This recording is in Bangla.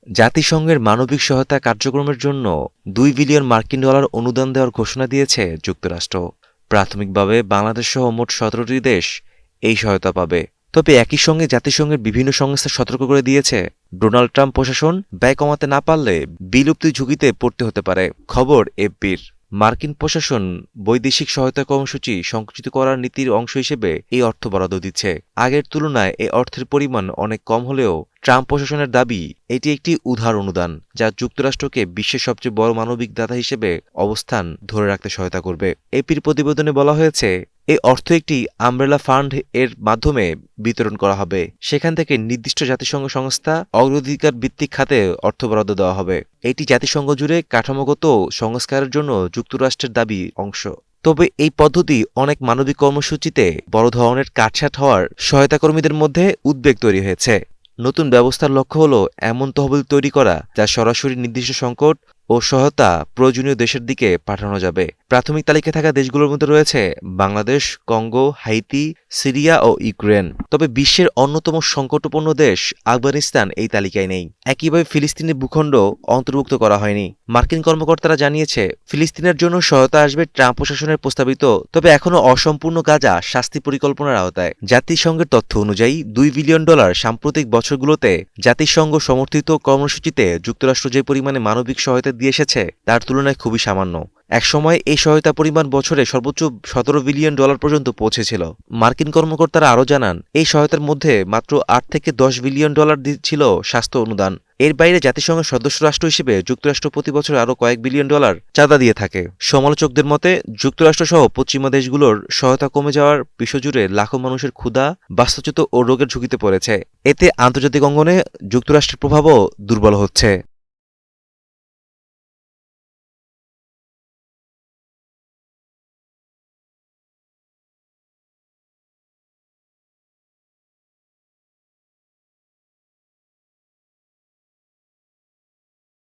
জাতিসংঘের মানবিক সহায়তা কার্যক্রমের জন্য $2 বিলিয়ন অনুদান দেওয়ার ঘোষণা দিয়েছে যুক্তরাষ্ট্র। প্রাথমিকভাবে বাংলাদেশসহ মোট 17টি দেশ এই সহায়তা পাবে। তবে একই সঙ্গে জাতিসংঘের বিভিন্ন সংস্থা সতর্ক করে দিয়েছে, ডোনাল্ড ট্রাম্প প্রশাসন ব্যয় কমাতে না পারলে বিলুপ্তির ঝুঁকিতে পড়তে হতে পারে। খবর এফপির। মার্কিন প্রশাসন বৈদেশিক সহায়তা কর্মসূচি সংকুচিত করার নীতির অংশ হিসেবে এই অর্থ বরাদ্দ দিচ্ছে। আগের তুলনায় এই অর্থের পরিমাণ অনেক কম হলেও ট্রাম্প প্রশাসনের দাবি এটি একটি উদার অনুদান, যা যুক্তরাষ্ট্রকে বিশ্বের সবচেয়ে বড় মানবিক দাতা হিসেবে অবস্থান ধরে রাখতে সহায়তা করবে। এপির প্রতিবেদনে বলা হয়েছে, এই অর্থ একটি আমব্রেলা ফান্ড এর মাধ্যমে বিতরণ করা হবে। সেখান থেকে নির্দিষ্ট জাতিসংঘ সংস্থা অগ্রাধিকার ভিত্তিক খাতে অর্থ বরাদ্দ দেওয়া হবে। এটি জাতিসংঘ জুড়ে কাঠামোগত সংস্কারের জন্য যুক্তরাষ্ট্রের দাবি অংশ। তবে এই পদ্ধতি অনেক মানবিক কর্মসূচিতে বড় ধরনের কাটছাঁট হওয়ার সহায়তা কর্মীদের মধ্যে উদ্বেগ তৈরি হয়েছে। নতুন ব্যবস্থার লক্ষ্য হল এমন তহবিল তৈরি করা যা সরাসরি নির্দিষ্ট সংকট ও সহায়তা প্রয়োজনীয় দেশের দিকে পাঠানো যাবে। প্রাথমিক তালিকায় থাকা দেশগুলোর মধ্যে রয়েছে বাংলাদেশ, কঙ্গো, হাইতি, সিরিয়া ও ইউক্রেন। তবে বিশ্বের অন্যতম সংকটপূর্ণ দেশ আফগানিস্তান এই তালিকায় নেই। একইভাবে ফিলিস্তিনের ভূখণ্ড অন্তর্ভুক্ত করা হয়নি। মার্কিন কর্মকর্তারা জানিয়েছে, ফিলিস্তিনের জন্য সহায়তা আসবে ট্রাম্প প্রশাসনের প্রস্তাবিত তবে এখনও অসম্পূর্ণ গাজা শাস্তি পরিকল্পনার আওতায়। জাতিসংঘের তথ্য অনুযায়ী $2 বিলিয়ন সাম্প্রতিক বছরগুলোতে জাতিসংঘ সমর্থিত কর্মসূচিতে যুক্তরাষ্ট্র যে পরিমাণে মানবিক সহায়তা দিয়ে এসেছে তার তুলনায় খুবই সামান্য। একসময় এই সহায়তা পরিমাণ বছরে সর্বোচ্চ $17 বিলিয়ন পর্যন্ত পৌঁছেছিল। মার্কিন কর্মকর্তারা আরও জানান, এই সহায়তার মধ্যে মাত্র $8 থেকে $10 বিলিয়ন ছিল স্বাস্থ্য অনুদান। এর বাইরে জাতিসংঘের সদস্য রাষ্ট্র হিসেবে যুক্তরাষ্ট্র প্রতি বছর আরও কয়েক $1 বিলিয়ন চাঁদা দিয়ে থাকে। সমালোচকদের মতে, যুক্তরাষ্ট্রসহ পশ্চিমা দেশগুলোর সহায়তা কমে যাওয়ার বিশ্বজুড়ে লাখো মানুষের ক্ষুধা, বাস্তুচ্যুত ও রোগের ঝুঁকিতে পড়েছে। এতে আন্তর্জাতিক অঙ্গনে যুক্তরাষ্ট্রের প্রভাবও দুর্বল হচ্ছে।